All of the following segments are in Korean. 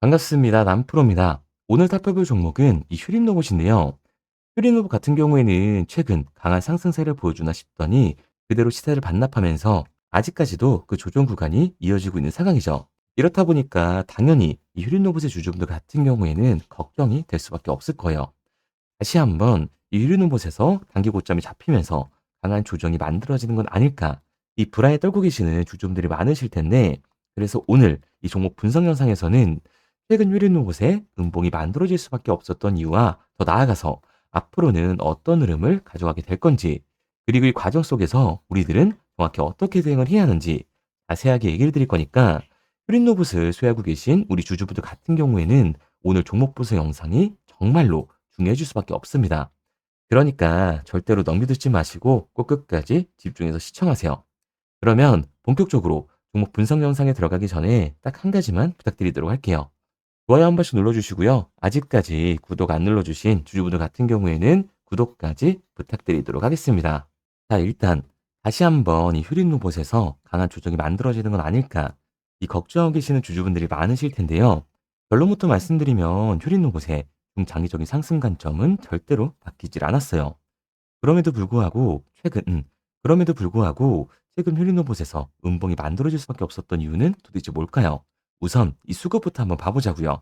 반갑습니다. 남프로입니다. 오늘 살펴볼 종목은 이 휴림 로봇인데요. 휴림 로봇 같은 경우에는 최근 강한 상승세를 보여주나 싶더니 그대로 시세를 반납하면서 아직까지도 그 조정 구간이 이어지고 있는 상황이죠. 이렇다 보니까 당연히 이 휴림 로봇의 주주분들 같은 경우에는 걱정이 될 수밖에 없을 거예요. 다시 한번 이 휴림 로봇에서 단기 고점이 잡히면서 강한 조정이 만들어지는 건 아닐까? 이 불안에 떨고 계시는 주주분들이 많으실 텐데, 그래서 오늘 이 종목 분석 영상에서는 최근 휴림 로봇의 음봉이 만들어질 수밖에 없었던 이유와 더 나아가서 앞으로는 어떤 흐름을 가져가게 될 건지, 그리고 이 과정 속에서 우리들은 정확히 어떻게 대응을 해야 하는지 자세하게 얘기를 드릴 거니까, 휴림 로봇을 소유하고 계신 우리 주주분들 같은 경우에는 오늘 종목 분석 영상이 정말로 중요해질 수밖에 없습니다. 그러니까 절대로 넘겨듣지 마시고 꼭 끝까지 집중해서 시청하세요. 그러면 본격적으로 종목 분석 영상에 들어가기 전에 딱 한 가지만 부탁드리도록 할게요. 좋아요 한 번씩 눌러주시고요. 아직까지 구독 안 눌러주신 주주분들 같은 경우에는 구독까지 부탁드리도록 하겠습니다. 자, 일단 다시 한번 이 휴림 로봇에서 강한 조정이 만들어지는 건 아닐까, 이 걱정하고 계시는 주주분들이 많으실 텐데요. 결론부터 말씀드리면 휴림 로봇의 중장기적인 상승 관점은 절대로 바뀌질 않았어요. 그럼에도 불구하고 최근 휴림 로봇에서 음봉이 만들어질 수밖에 없었던 이유는 도대체 뭘까요? 우선 이 수급부터 한번 봐보자고요.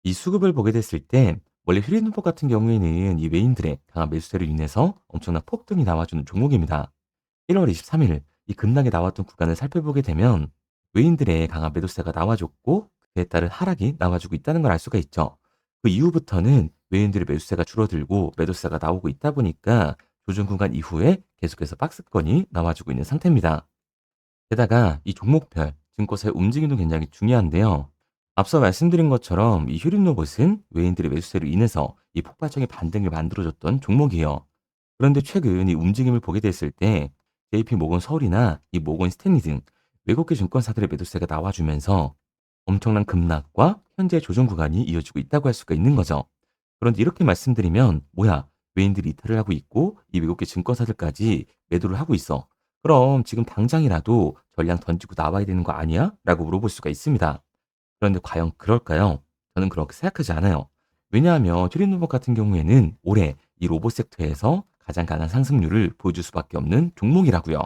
이 수급을 보게 됐을 때 원래 휴림 로봇 같은 경우에는 이 외인들의 강한 매수세로 인해서 엄청난 폭등이 나와주는 종목입니다. 1월 23일 이 급락에 나왔던 구간을 살펴보게 되면 외인들의 강한 매도세가 나와줬고 그에 따른 하락이 나와주고 있다는 걸 알 수가 있죠. 그 이후부터는 외인들의 매수세가 줄어들고 매도세가 나오고 있다 보니까 조정 구간 이후에 계속해서 박스권이 나와주고 있는 상태입니다. 게다가 이 종목별 증권사의 움직임도 굉장히 중요한데요. 앞서 말씀드린 것처럼 이 휴림 로봇은 외인들의 매수세로 인해서 이 폭발적인 반등을 만들어줬던 종목이에요. 그런데 최근 이 움직임을 보게 됐을 때 JP 모건 서울이나 이 모건 스탠리 등 외국계 증권사들의 매도세가 나와주면서 엄청난 급락과 현재 조정 구간이 이어지고 있다고 할 수가 있는 거죠. 그런데 이렇게 말씀드리면 뭐야? 외인들이 이탈을 하고 있고 이 외국계 증권사들까지 매도를 하고 있어. 그럼 지금 당장이라도 전량 던지고 나와야 되는 거 아니야? 라고 물어볼 수가 있습니다. 그런데 과연 그럴까요? 저는 그렇게 생각하지 않아요. 왜냐하면 튜린 로봇 같은 경우에는 올해 이 로봇 섹터에서 가장 강한 상승률을 보여줄 수밖에 없는 종목이라고요.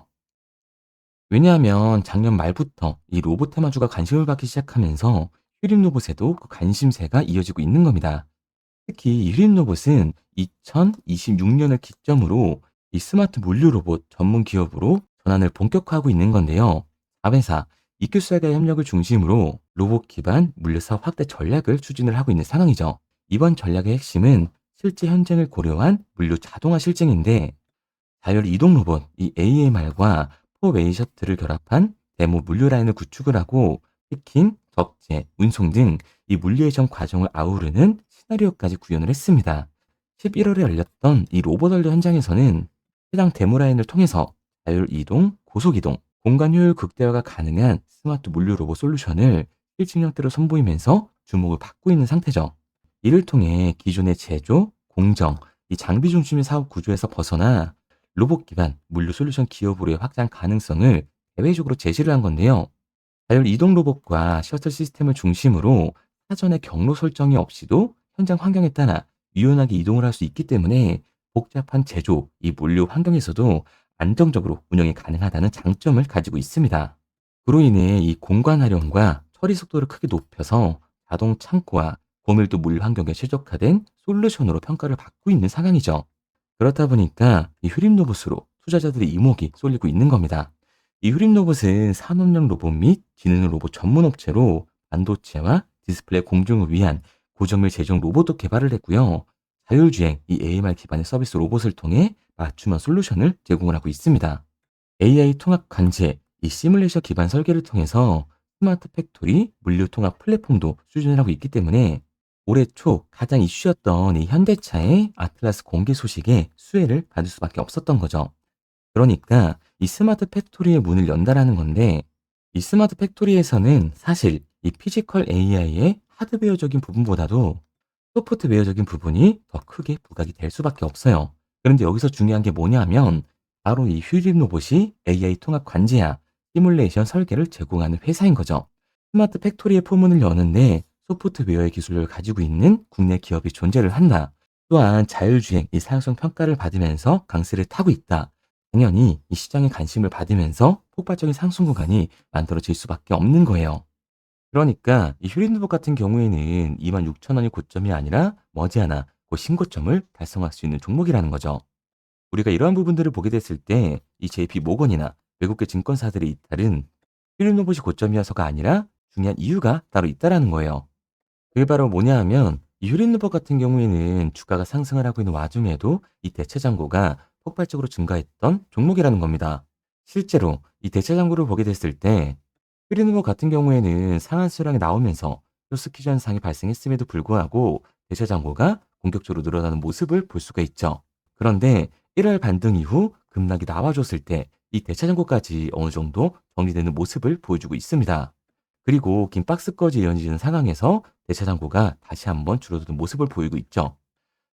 왜냐하면 작년 말부터 이 로봇 테마주가 관심을 받기 시작하면서 휴림 로봇에도 그 관심세가 이어지고 있는 겁니다. 특히 이 휴림 로봇은 2026년을 기점으로 이 스마트 물류 로봇 전문 기업으로 전환을 본격화하고 있는 건데요. 4회사 이큐스와의 협력을 중심으로 로봇 기반 물류 사업 확대 전략을 추진을 하고 있는 상황이죠. 이번 전략의 핵심은 실제 현장을 고려한 물류 자동화 실증인데, 자율 이동 로봇 이 AMR과 포웨이 셔틀을 결합한 데모 물류 라인을 구축을 하고 피킹, 적재, 운송 등 이 물류의 전 과정을 아우르는 시나리오까지 구현을 했습니다. 11월에 열렸던 이 로봇 원료 현장에서는 해당 데모 라인을 통해서 자율 이동, 고속 이동, 공간 효율 극대화가 가능한 스마트 물류 로봇 솔루션을 실증 형태로 선보이면서 주목을 받고 있는 상태죠. 이를 통해 기존의 제조, 공정, 이 장비 중심의 사업 구조에서 벗어나 로봇 기반 물류 솔루션 기업으로의 확장 가능성을 대외적으로 제시를 한 건데요. 자율 이동 로봇과 셔틀 시스템을 중심으로 사전에 경로 설정이 없이도 현장 환경에 따라 유연하게 이동을 할 수 있기 때문에 복잡한 제조, 이 물류 환경에서도 안정적으로 운영이 가능하다는 장점을 가지고 있습니다. 그로 인해 이 공간 활용과 처리 속도를 크게 높여서 자동 창고와 고밀도 물류 환경에 최적화된 솔루션으로 평가를 받고 있는 상황이죠. 그렇다 보니까 이 휴림 로봇으로 투자자들의 이목이 쏠리고 있는 겁니다. 이 휴림 로봇은 산업용 로봇 및 지능 로봇 전문 업체로 반도체와 디스플레이 공정을 위한 고정밀 제종 로봇도 개발을 했고요. 자율주행 이 AMR 기반의 서비스 로봇을 통해 맞춤형 솔루션을 제공을 하고 있습니다. AI 통합 관제, 이 시뮬레이션 기반 설계를 통해서 스마트 팩토리 물류 통합 플랫폼도 추진을 하고 있기 때문에 올해 초 가장 이슈였던 이 현대차의 아틀라스 공개 소식에 수혜를 받을 수밖에 없었던 거죠. 그러니까 이 스마트 팩토리의 문을 연다라는 건데, 이 스마트 팩토리에서는 사실 이 피지컬 AI의 하드웨어적인 부분보다도 소프트웨어적인 부분이 더 크게 부각이 될 수밖에 없어요. 그런데 여기서 중요한 게 뭐냐면 바로 이 휴림 로봇이 AI 통합 관제야 시뮬레이션 설계를 제공하는 회사인 거죠. 스마트 팩토리의 포문을 여는데 소프트웨어의 기술을 가지고 있는 국내 기업이 존재를 한다. 또한 자율주행 이 사용성 평가를 받으면서 강세를 타고 있다. 당연히 이 시장의 관심을 받으면서 폭발적인 상승 구간이 만들어질 수밖에 없는 거예요. 그러니까 이 휴린드복 같은 경우에는 26,000원이 고점이 아니라 머지않아 그 신고점을 달성할 수 있는 종목이라는 거죠. 우리가 이러한 부분들을 보게 됐을 때 이 JP 모건이나 외국계 증권사들의 이탈은 휴린로봇이 고점이어서가 아니라 중요한 이유가 따로 있다라는 거예요. 그게 바로 뭐냐 하면 이 휴린로봇 같은 경우에는 주가가 상승을 하고 있는 와중에도 이 대체 잔고가 폭발적으로 증가했던 종목이라는 겁니다. 실제로 이 대체 잔고를 보게 됐을 때 휴린로봇 같은 경우에는 상한 수량이 나오면서 쇼스키 현상이 발생했음에도 불구하고 대체 잔고가 공격적으로 늘어나는 모습을 볼 수가 있죠. 그런데 1월 반등 이후 급락이 나와줬을 때 이 대차 잔고까지 어느 정도 정리되는 모습을 보여주고 있습니다. 그리고 긴 박스꺼지 이어지는 상황에서 대차 잔고가 다시 한번 줄어드는 모습을 보이고 있죠.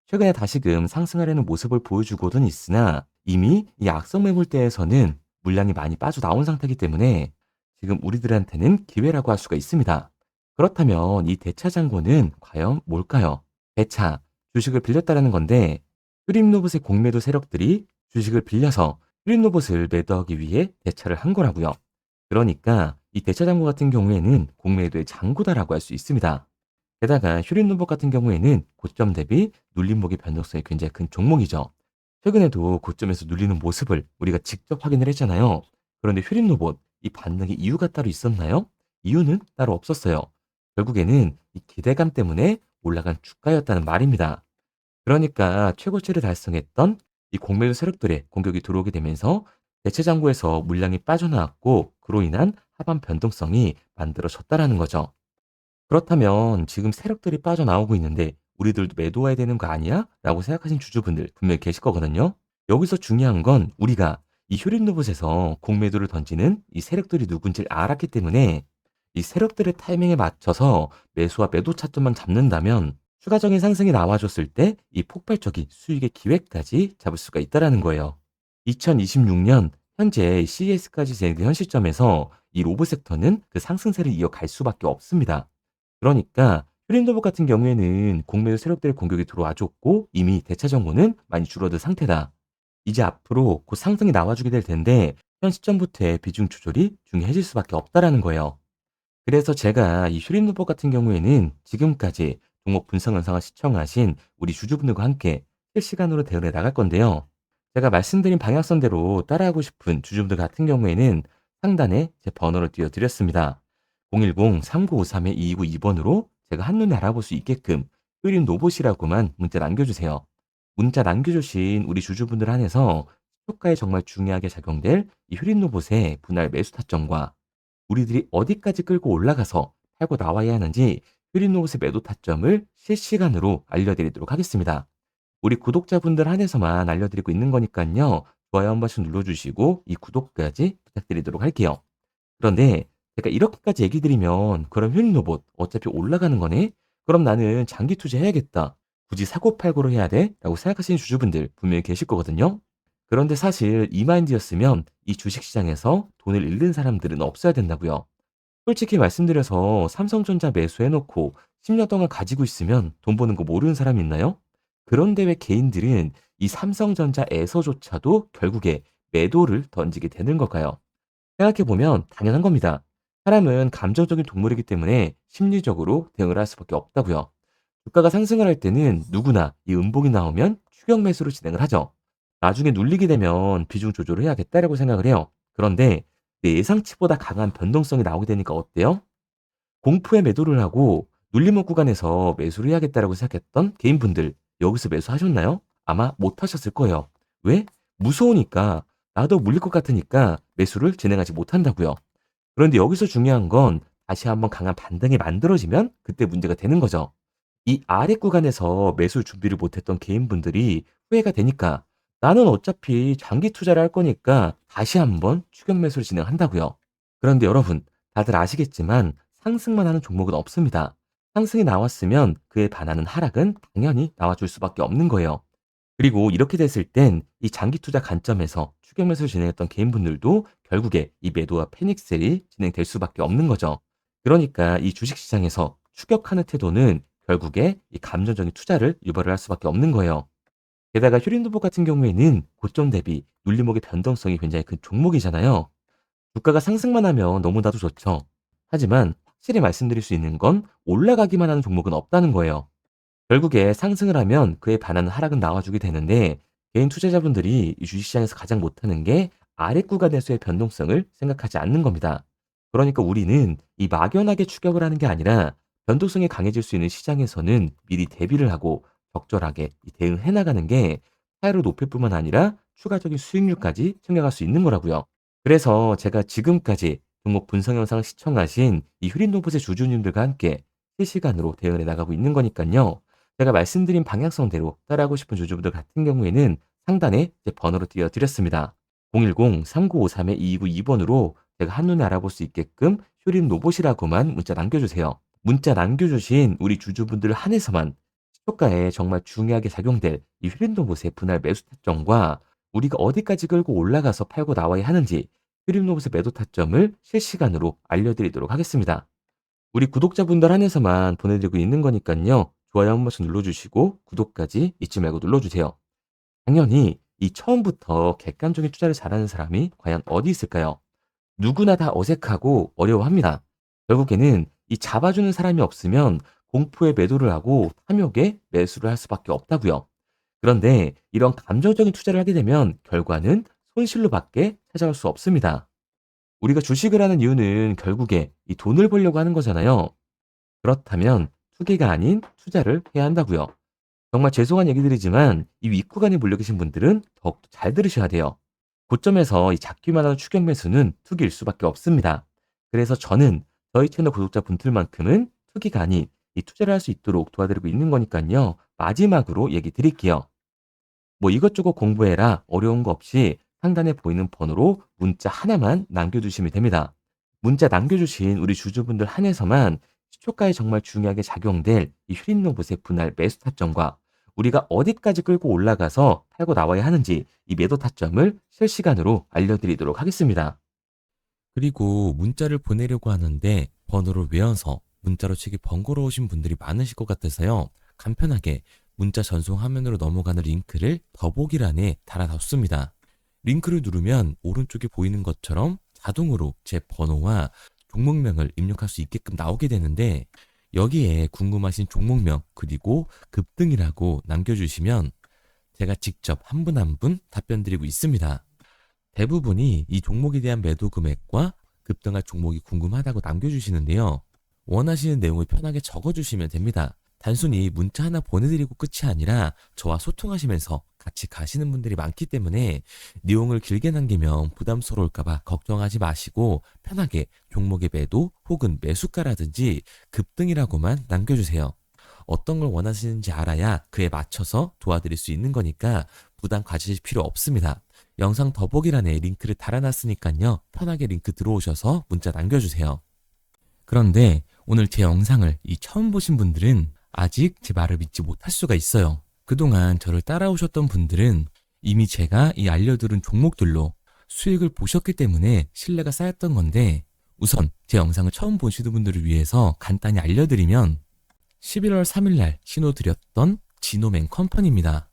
최근에 다시금 상승하려는 모습을 보여주고는 있으나 이미 이 악성 매물대에서는 물량이 많이 빠져나온 상태이기 때문에 지금 우리들한테는 기회라고 할 수가 있습니다. 그렇다면 이 대차 잔고는 과연 뭘까요? 대차, 주식을 빌렸다라는 건데 휴림로봇의 공매도 세력들이 주식을 빌려서 휴림로봇을 매도하기 위해 대차를 한 거라고요. 그러니까 이 대차 잔고 같은 경우에는 공매도의 잔고다라고 할 수 있습니다. 게다가 휴린로봇 같은 경우에는 고점 대비 눌림목의 변동성이 굉장히 큰 종목이죠. 최근에도 고점에서 눌리는 모습을 우리가 직접 확인을 했잖아요. 그런데 휴린로봇, 이 반등의 이유가 따로 있었나요? 이유는 따로 없었어요. 결국에는 이 기대감 때문에 올라간 주가였다는 말입니다. 그러니까 최고치를 달성했던 이 공매도 세력들의 공격이 들어오게 되면서 대체 잔고에서 물량이 빠져나왔고 그로 인한 하반 변동성이 만들어졌다라는 거죠. 그렇다면 지금 세력들이 빠져나오고 있는데 우리들도 매도해야 되는 거 아니야? 라고 생각하신 주주분들 분명히 계실 거거든요. 여기서 중요한 건 우리가 이 휴린 로봇에서 공매도를 던지는 이 세력들이 누군지를 알았기 때문에 이 세력들의 타이밍에 맞춰서 매수와 매도 차점만 잡는다면 추가적인 상승이 나와줬을 때 이 폭발적인 수익의 기회까지 잡을 수가 있다라는 거예요. 2026년 현재 CES까지 진행된 현 시점에서 이 로봇 섹터는 그 상승세를 이어갈 수밖에 없습니다. 그러니까 휴린도복 같은 경우에는 공매도 세력들의 공격이 들어와 줬고 이미 대차 정보는 많이 줄어든 상태다. 이제 앞으로 곧 상승이 나와주게 될 텐데 현 시점부터의 비중 조절이 중요해질 수밖에 없다라는 거예요. 그래서 제가 이 휴린도복 같은 경우에는 지금까지 종목 분석 영상을 시청하신 우리 주주분들과 함께 실시간으로 대응해 나갈 건데요. 제가 말씀드린 방향성대로 따라하고 싶은 주주분들 같은 경우에는 상단에 제 번호를 띄워드렸습니다. 010-3953-2292번으로 제가 한눈에 알아볼 수 있게끔 효린 로봇이라고만 문자 남겨주세요. 문자 남겨주신 우리 주주분들 한해서 시초가에 정말 중요하게 작용될 이 효린 로봇의 분할 매수 타점과 우리들이 어디까지 끌고 올라가서 팔고 나와야 하는지 효린 로봇의 매도 타점을 실시간으로 알려드리도록 하겠습니다. 우리 구독자분들 한해서만 알려드리고 있는 거니까요. 좋아요 한 번씩 눌러주시고 이 구독까지 부탁드리도록 할게요. 그런데 제가 이렇게까지 얘기 드리면 그럼 힐링 로봇 어차피 올라가는 거네? 그럼 나는 장기 투자해야겠다. 굳이 사고팔고를 해야 돼? 라고 생각하시는 주주분들 분명히 계실 거거든요. 그런데 사실 이 마인드였으면 이 주식시장에서 돈을 잃는 사람들은 없어야 된다고요. 솔직히 말씀드려서 삼성전자 매수해놓고 10년 동안 가지고 있으면 돈 버는 거 모르는 사람이 있나요? 그런데 왜 개인들은 이 삼성전자에서조차도 결국에 매도를 던지게 되는 걸까요? 생각해보면 당연한 겁니다. 사람은 감정적인 동물이기 때문에 심리적으로 대응을 할 수밖에 없다고요. 주가가 상승을 할 때는 누구나 이 음봉이 나오면 추격 매수로 진행을 하죠. 나중에 눌리게 되면 비중 조절을 해야겠다라고 생각을 해요. 그런데 내 예상치보다 강한 변동성이 나오게 되니까 어때요? 공포에 매도를 하고 눌림목 구간에서 매수를 해야겠다라고 생각했던 개인분들 여기서 매수하셨나요? 아마 못 하셨을 거예요. 왜? 무서우니까 나도 물릴 것 같으니까 매수를 진행하지 못한다고요. 그런데 여기서 중요한 건 다시 한번 강한 반등이 만들어지면 그때 문제가 되는 거죠. 이 아래 구간에서 매수 준비를 못했던 개인분들이 후회가 되니까 나는 어차피 장기 투자를 할 거니까 다시 한번 추격 매수를 진행한다고요. 그런데 여러분 다들 아시겠지만 상승만 하는 종목은 없습니다. 상승이 나왔으면 그에 반하는 하락은 당연히 나와줄 수밖에 없는 거예요. 그리고 이렇게 됐을 땐 이 장기 투자 관점에서 추격 매수를 진행했던 개인분들도 결국에 이 매도와 패닉셀이 진행될 수밖에 없는 거죠. 그러니까 이 주식시장에서 추격하는 태도는 결국에 이 감정적인 투자를 유발을 할 수밖에 없는 거예요. 게다가 휴린도보 같은 경우에는 고점 대비 눌림목의 변동성이 굉장히 큰 종목이잖아요. 주가가 상승만 하면 너무나도 좋죠. 하지만 확실히 말씀드릴 수 있는 건 올라가기만 하는 종목은 없다는 거예요. 결국에 상승을 하면 그에 반하는 하락은 나와주게 되는데 개인 투자자분들이 이 주식시장에서 가장 못하는 게 아래 구간에서의 변동성을 생각하지 않는 겁니다. 그러니까 우리는 이 막연하게 추격을 하는 게 아니라 변동성이 강해질 수 있는 시장에서는 미리 대비를 하고 적절하게 이 대응해 나가는 게 타율을 높일 뿐만 아니라 추가적인 수익률까지 챙겨갈 수 있는 거라고요. 그래서 제가 지금까지 종목 분석 영상을 시청하신 이 휴린로봇의 주주님들과 함께 실시간으로 대응을 해 나가고 있는 거니까요. 제가 말씀드린 방향성대로 따라하고 싶은 주주분들 같은 경우에는 상단에 제 번호로 띄워드렸습니다. 010-3953-2292번으로 제가 한눈에 알아볼 수 있게끔 휴림 로봇이라고만 문자 남겨주세요. 문자 남겨주신 우리 주주분들 한해서만 시초가에 정말 중요하게 작용될 이 휴림 로봇의 분할 매수 타점과 우리가 어디까지 끌고 올라가서 팔고 나와야 하는지 휴림 로봇의 매도 타점을 실시간으로 알려드리도록 하겠습니다. 우리 구독자분들 한해서만 보내드리고 있는 거니까요. 좋아요 한 번씩 눌러주시고 구독까지 잊지 말고 눌러주세요. 당연히 이 처음부터 객관적인 투자를 잘하는 사람이 과연 어디 있을까요? 누구나 다 어색하고 어려워합니다. 결국에는 이 잡아주는 사람이 없으면 공포에 매도를 하고 탐욕에 매수를 할 수밖에 없다고요. 그런데 이런 감정적인 투자를 하게 되면 결과는 손실로밖에 찾아올 수 없습니다. 우리가 주식을 하는 이유는 결국에 이 돈을 벌려고 하는 거잖아요. 그렇다면 투기가 아닌 투자를 해야 한다고요. 정말 죄송한 얘기들이지만 이 윗구간에 몰려 계신 분들은 더욱더 잘 들으셔야 돼요. 고점에서 이 잡기만 하는 추격 매수는 투기일 수밖에 없습니다. 그래서 저는 저희 채널 구독자 분들만큼은 투기가 아닌 이 투자를 할 수 있도록 도와드리고 있는 거니까요. 마지막으로 얘기 드릴게요. 뭐 이것저것 공부해라 어려운 거 없이 상단에 보이는 번호로 문자 하나만 남겨주시면 됩니다. 문자 남겨주신 우리 주주분들 한해서만 시초가에 정말 중요하게 작용될 이 휴린로봇의 분할 매수 타점과 우리가 어디까지 끌고 올라가서 팔고 나와야 하는지 이 매도 타점을 실시간으로 알려드리도록 하겠습니다. 그리고 문자를 보내려고 하는데 번호를 외워서 문자로 치기 번거로우신 분들이 많으실 것 같아서요. 간편하게 문자 전송 화면으로 넘어가는 링크를 더보기란에 달아뒀습니다. 링크를 누르면 오른쪽에 보이는 것처럼 자동으로 제 번호와 종목명을 입력할 수 있게끔 나오게 되는데 여기에 궁금하신 종목명 그리고 급등이라고 남겨주시면 제가 직접 한 분 한 분 답변 드리고 있습니다. 대부분이 이 종목에 대한 매도 금액과 급등할 종목이 궁금하다고 남겨주시는데요. 원하시는 내용을 편하게 적어주시면 됩니다. 단순히 문자 하나 보내드리고 끝이 아니라 저와 소통하시면서 같이 가시는 분들이 많기 때문에 내용을 길게 남기면 부담스러울까봐 걱정하지 마시고 편하게 종목의 매도 혹은 매수가라든지 급등이라고만 남겨주세요. 어떤 걸 원하시는지 알아야 그에 맞춰서 도와드릴 수 있는 거니까 부담 가지실 필요 없습니다. 영상 더보기란에 링크를 달아놨으니까요. 편하게 링크 들어오셔서 문자 남겨주세요. 그런데 오늘 제 영상을 처음 보신 분들은 아직 제 말을 믿지 못할 수가 있어요. 그동안 저를 따라오셨던 분들은 이미 제가 이 알려드린 종목들로 수익을 보셨기 때문에 신뢰가 쌓였던 건데 우선 제 영상을 처음 보시는 분들을 위해서 간단히 알려드리면 11월 3일날 신호드렸던 지노맨 컴퍼니입니다.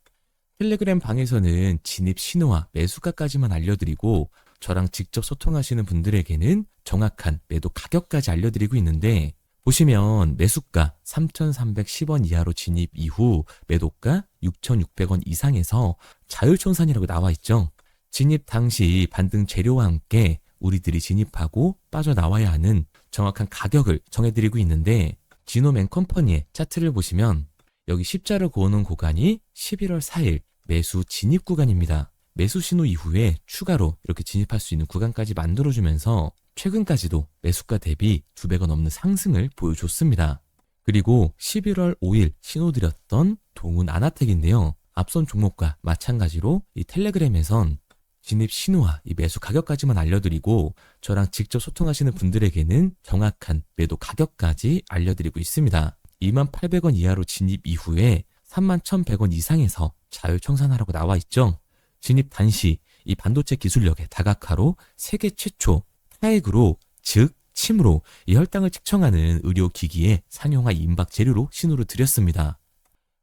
텔레그램 방에서는 진입 신호와 매수가까지만 알려드리고 저랑 직접 소통하시는 분들에게는 정확한 매도 가격까지 알려드리고 있는데 보시면 매수가 3,310원 이하로 진입 이후 매도가 6,600원 이상에서 자율청산이라고 나와 있죠. 진입 당시 반등 재료와 함께 우리들이 진입하고 빠져나와야 하는 정확한 가격을 정해드리고 있는데 지노맨 컴퍼니의 차트를 보시면 여기 십자를 그어놓은 구간이 11월 4일 매수 진입 구간입니다. 매수 신호 이후에 추가로 이렇게 진입할 수 있는 구간까지 만들어주면서 최근까지도 매수가 대비 2배가 넘는 상승을 보여줬습니다. 그리고 11월 5일 신호드렸던 동훈 아나텍인데요. 앞선 종목과 마찬가지로 이 텔레그램에선 진입 신호와 이 매수 가격까지만 알려드리고 저랑 직접 소통하시는 분들에게는 정확한 매도 가격까지 알려드리고 있습니다. 28,000원 이하로 진입 이후에 31,100원 이상에서 자율청산하라고 나와 있죠. 진입 단시 이 반도체 기술력의 다각화로 세계 최초 타액으로 즉 침으로 이 혈당을 측정하는 의료기기에 상용화 임박 재료로 신호를 드렸습니다.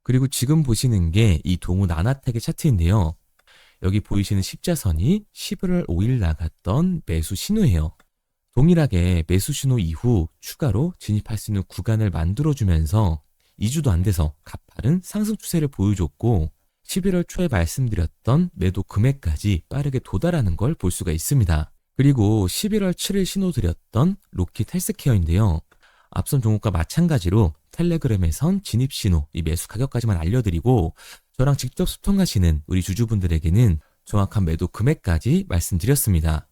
그리고 지금 보시는 게 이 동우 나나텍의 차트인데요. 여기 보이시는 십자선이 11월 5일 나갔던 매수 신호예요. 동일하게 매수 신호 이후 추가로 진입할 수 있는 구간을 만들어주면서 2주도 안 돼서 가파른 상승 추세를 보여줬고 11월 초에 말씀드렸던 매도 금액까지 빠르게 도달하는 걸 볼 수가 있습니다. 그리고 11월 7일 신호 드렸던 로킷 헬스케어인데요. 앞선 종목과 마찬가지로 텔레그램에선 진입 신호, 이 매수 가격까지만 알려드리고 저랑 직접 소통하시는 우리 주주분들에게는 정확한 매도 금액까지 말씀드렸습니다.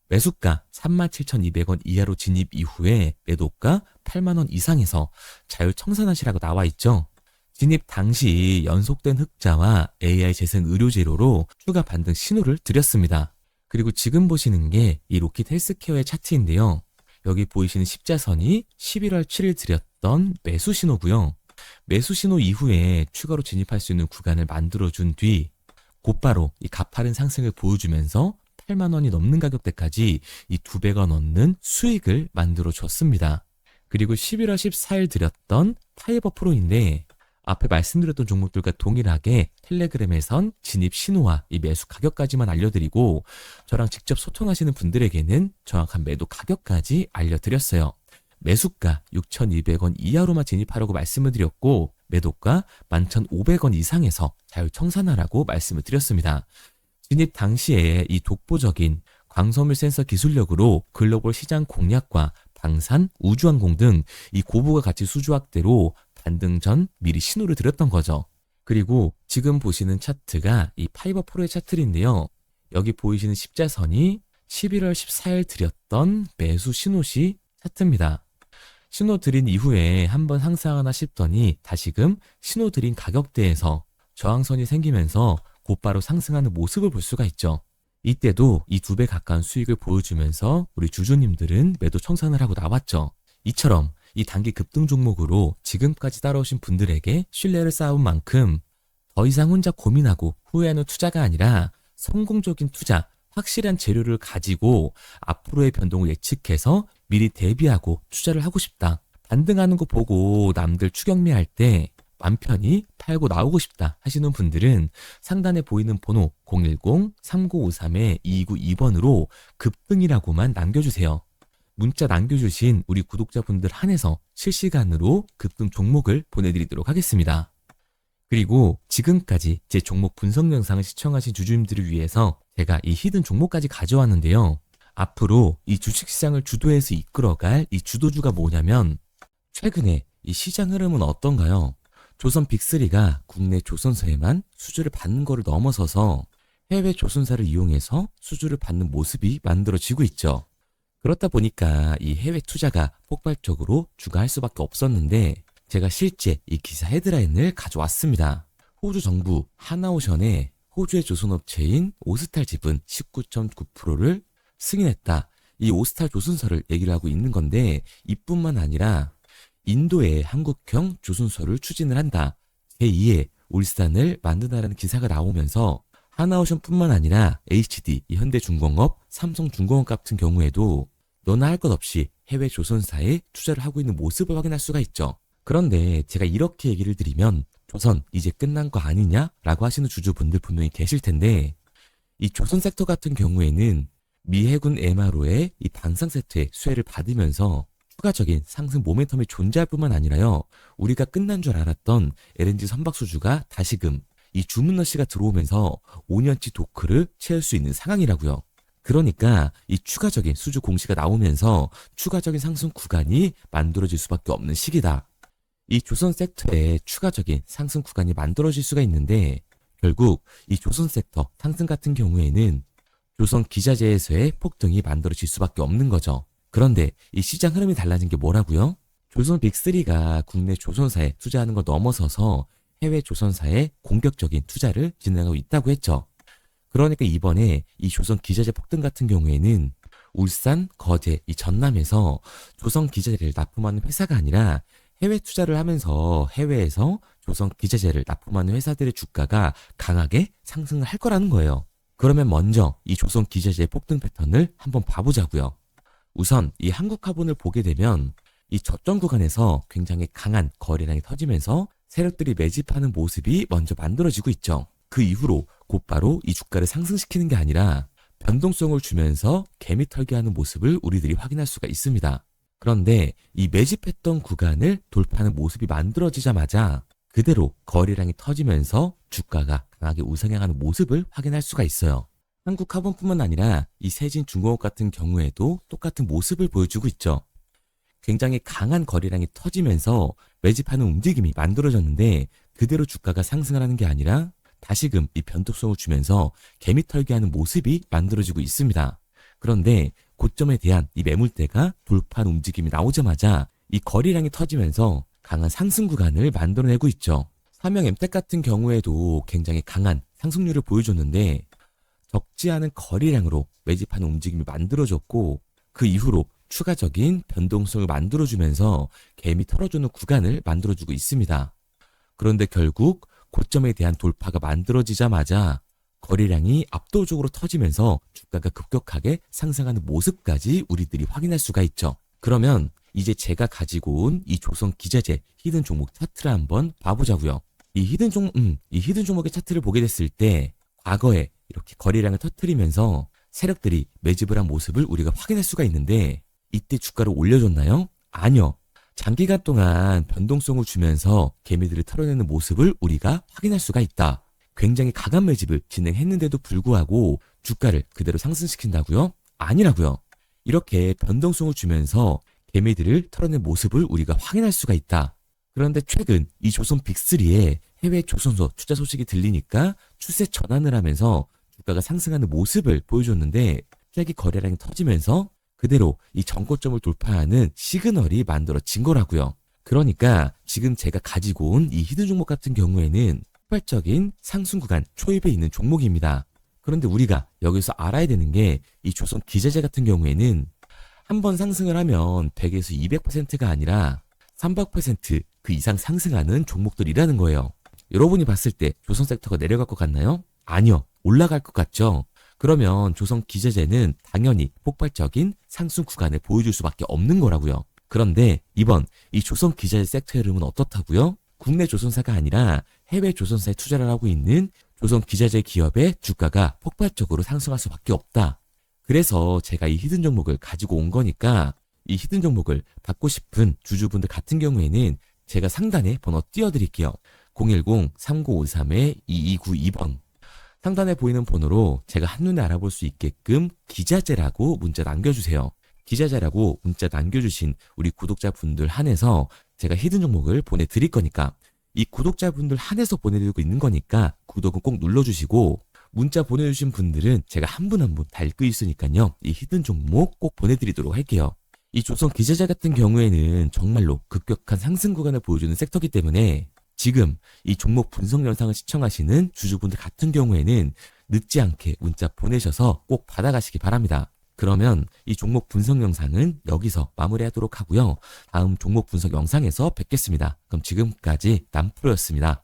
매수가 37,200원 이하로 진입 이후에 매도가 8만원 이상에서 자율 청산하시라고 나와 있죠. 진입 당시 연속된 흑자와 AI 재생 의료재료로 추가 반등 신호를 드렸습니다. 그리고 지금 보시는 게 이 로킷 헬스케어의 차트인데요. 여기 보이시는 십자선이 11월 7일 드렸던 매수 신호고요. 매수 신호 이후에 추가로 진입할 수 있는 구간을 만들어준 뒤 곧바로 이 가파른 상승을 보여주면서 8만 원이 넘는 가격대까지 이 2배가 넘는 수익을 만들어 줬습니다. 그리고 11월 14일 드렸던 파이버 프로인데 앞에 말씀드렸던 종목들과 동일하게 텔레그램에선 진입 신호와 이 매수 가격까지만 알려드리고 저랑 직접 소통하시는 분들에게는 정확한 매도 가격까지 알려드렸어요. 매수가 6,200원 이하로만 진입하라고 말씀을 드렸고 매도가 11,500원 이상에서 자율 청산하라고 말씀을 드렸습니다. 진입 당시에 이 독보적인 광섬유 센서 기술력으로 글로벌 시장 공략과 방산, 우주항공 등 이 고부가 가치 수주 확대로 반등 전 미리 신호를 드렸던 거죠. 그리고 지금 보시는 차트가 이 파이버 프로의 차트인데요. 여기 보이시는 십자선이 11월 14일 드렸던 매수 신호시 차트입니다. 신호 드린 이후에 한번 상승하나 싶더니 다시금 신호 드린 가격대에서 저항선이 생기면서 곧바로 상승하는 모습을 볼 수가 있죠. 이때도 이 2배 가까운 수익을 보여주면서 우리 주주님들은 매도 청산을 하고 나왔죠. 이처럼 이 단기 급등 종목으로 지금까지 따라오신 분들에게 신뢰를 쌓은 만큼 더 이상 혼자 고민하고 후회하는 투자가 아니라 성공적인 투자, 확실한 재료를 가지고 앞으로의 변동을 예측해서 미리 대비하고 투자를 하고 싶다. 반등하는 거 보고 남들 추격매할 때 맘 편히 팔고 나오고 싶다 하시는 분들은 상단에 보이는 번호 010-3953-2292번으로 급등이라고만 남겨주세요. 문자 남겨주신 우리 구독자분들 한해서 실시간으로 급등 종목을 보내드리도록 하겠습니다. 그리고 지금까지 제 종목 분석 영상을 시청하신 주주님들을 위해서 제가 이 히든 종목까지 가져왔는데요. 앞으로 이 주식시장을 주도해서 이끌어갈 이 주도주가 뭐냐면 최근에 이 시장 흐름은 어떤가요? 조선 빅3가 국내 조선사에만 수주를 받는 거를 넘어서서 해외 조선사를 이용해서 수주를 받는 모습이 만들어지고 있죠. 그렇다 보니까 이 해외 투자가 폭발적으로 주가할 수밖에 없었는데 제가 실제 이 기사 헤드라인을 가져왔습니다. 호주 정부 하나오션에 호주의 조선업체인 오스탈 지분 19.9%를 승인했다. 이 오스탈 조선사를 얘기를 하고 있는 건데 이뿐만 아니라 인도의 한국형 조선소를 추진을 한다. 제2의 울산을 만든다라는 기사가 나오면서 하나오션뿐만 아니라 HD, 현대중공업, 삼성중공업 같은 경우에도 너나 할 것 없이 해외 조선사에 투자를 하고 있는 모습을 확인할 수가 있죠. 그런데 제가 이렇게 얘기를 드리면 조선 이제 끝난 거 아니냐라고 하시는 주주분들 분명히 계실 텐데 이 조선 섹터 같은 경우에는 미 해군 MRO의 이 방산 세트의 수혜를 받으면서 추가적인 상승 모멘텀이 존재할 뿐만 아니라요. 우리가 끝난 줄 알았던 LNG 선박 수주가 다시금 이 주문러시가 들어오면서 5년치 도크를 채울 수 있는 상황이라고요. 그러니까 이 추가적인 수주 공시가 나오면서 추가적인 상승 구간이 만들어질 수밖에 없는 시기다. 이 조선 섹터에 추가적인 상승 구간이 만들어질 수가 있는데 결국 이 조선 섹터 상승 같은 경우에는 조선 기자재에서의 폭등이 만들어질 수밖에 없는 거죠. 그런데 이 시장 흐름이 달라진 게 뭐라고요? 조선 빅3가 국내 조선사에 투자하는 걸 넘어서서 해외 조선사에 공격적인 투자를 진행하고 있다고 했죠. 그러니까 이번에 이 조선 기자재 폭등 같은 경우에는 울산, 거제, 이 전남에서 조선 기자재를 납품하는 회사가 아니라 해외 투자를 하면서 해외에서 조선 기자재를 납품하는 회사들의 주가가 강하게 상승을 할 거라는 거예요. 그러면 먼저 이 조선 기자재의 폭등 패턴을 한번 봐보자고요. 우선 이 한국화본을 보게 되면 이 저점 구간에서 굉장히 강한 거래량이 터지면서 세력들이 매집하는 모습이 먼저 만들어지고 있죠. 그 이후로 곧바로 이 주가를 상승시키는 게 아니라 변동성을 주면서 개미 털기하는 모습을 우리들이 확인할 수가 있습니다. 그런데 이 매집했던 구간을 돌파하는 모습이 만들어지자마자 그대로 거래량이 터지면서 주가가 강하게 우상향하는 모습을 확인할 수가 있어요. 한국화본뿐만 아니라 이 세진중공업 같은 경우에도 똑같은 모습을 보여주고 있죠. 굉장히 강한 거래량이 터지면서 매집하는 움직임이 만들어졌는데 그대로 주가가 상승을 하는 게 아니라 다시금 이 변동성을 주면서 개미 털기하는 모습이 만들어지고 있습니다. 그런데 고점에 대한 이 매물대가 돌파하는 움직임이 나오자마자 이 거래량이 터지면서 강한 상승 구간을 만들어내고 있죠. 삼형 엠텍 같은 경우에도 굉장히 강한 상승률을 보여줬는데 적지 않은 거래량으로 매집하는 움직임이 만들어졌고 그 이후로 추가적인 변동성을 만들어주면서 개미 털어주는 구간을 만들어주고 있습니다. 그런데 결국 고점에 대한 돌파가 만들어지자마자 거래량이 압도적으로 터지면서 주가가 급격하게 상승하는 모습까지 우리들이 확인할 수가 있죠. 그러면 이제 제가 가지고 온 이 조선 기자재 히든 종목 차트를 한번 봐보자고요. 이 히든 종목의 차트를 보게 됐을 때 과거에 이렇게 거래량을 터뜨리면서 세력들이 매집을 한 모습을 우리가 확인할 수가 있는데 이때 주가를 올려줬나요? 아니요. 장기간 동안 변동성을 주면서 개미들을 털어내는 모습을 우리가 확인할 수가 있다. 굉장히 강한 매집을 진행했는데도 불구하고 주가를 그대로 상승시킨다고요? 아니라고요. 이렇게 변동성을 주면서 개미들을 털어낸 모습을 우리가 확인할 수가 있다. 그런데 최근 이 조선 빅3의 해외 조선소 투자 소식이 들리니까 추세 전환을 하면서 주가가 상승하는 모습을 보여줬는데 갑자기 거래량이 터지면서 그대로 이 전고점을 돌파하는 시그널이 만들어진 거라고요. 그러니까 지금 제가 가지고 온 이 히든 종목 같은 경우에는 폭발적인 상승 구간 초입에 있는 종목입니다. 그런데 우리가 여기서 알아야 되는 게 이 조선 기자재 같은 경우에는 한번 상승을 하면 100에서 200%가 아니라 300%그 이상 상승하는 종목들이라는 거예요. 여러분이 봤을 때 조선 섹터가 내려갈 것 같나요? 아니요. 올라갈 것 같죠? 그러면 조선 기자재는 당연히 폭발적인 상승 구간을 보여줄 수밖에 없는 거라고요. 그런데 이번 이 조선 기자재 섹터 흐름은 어떻다고요? 국내 조선사가 아니라 해외 조선사에 투자를 하고 있는 조선 기자재 기업의 주가가 폭발적으로 상승할 수밖에 없다. 그래서 제가 이 히든 종목을 가지고 온 거니까 이 히든 종목을 받고 싶은 주주분들 같은 경우에는 제가 상단에 번호 띄워드릴게요. 010-3953-2292번. 상단에 보이는 번호로 제가 한눈에 알아볼 수 있게끔 기자재라고 문자 남겨주세요. 기자재라고 문자 남겨주신 우리 구독자분들 한해서 제가 히든 종목을 보내드릴 거니까 이 구독자분들 한해서 보내드리고 있는 거니까 구독은 꼭 눌러주시고 문자 보내주신 분들은 제가 한 분 한 분 다 읽고 있으니까요. 이 히든 종목 꼭 보내드리도록 할게요. 이 조선 기자재 같은 경우에는 정말로 급격한 상승 구간을 보여주는 섹터이기 때문에 지금 이 종목 분석 영상을 시청하시는 주주분들 같은 경우에는 늦지 않게 문자 보내셔서 꼭 받아가시기 바랍니다. 그러면 이 종목 분석 영상은 여기서 마무리하도록 하고요. 다음 종목 분석 영상에서 뵙겠습니다. 그럼 지금까지 남프로였습니다.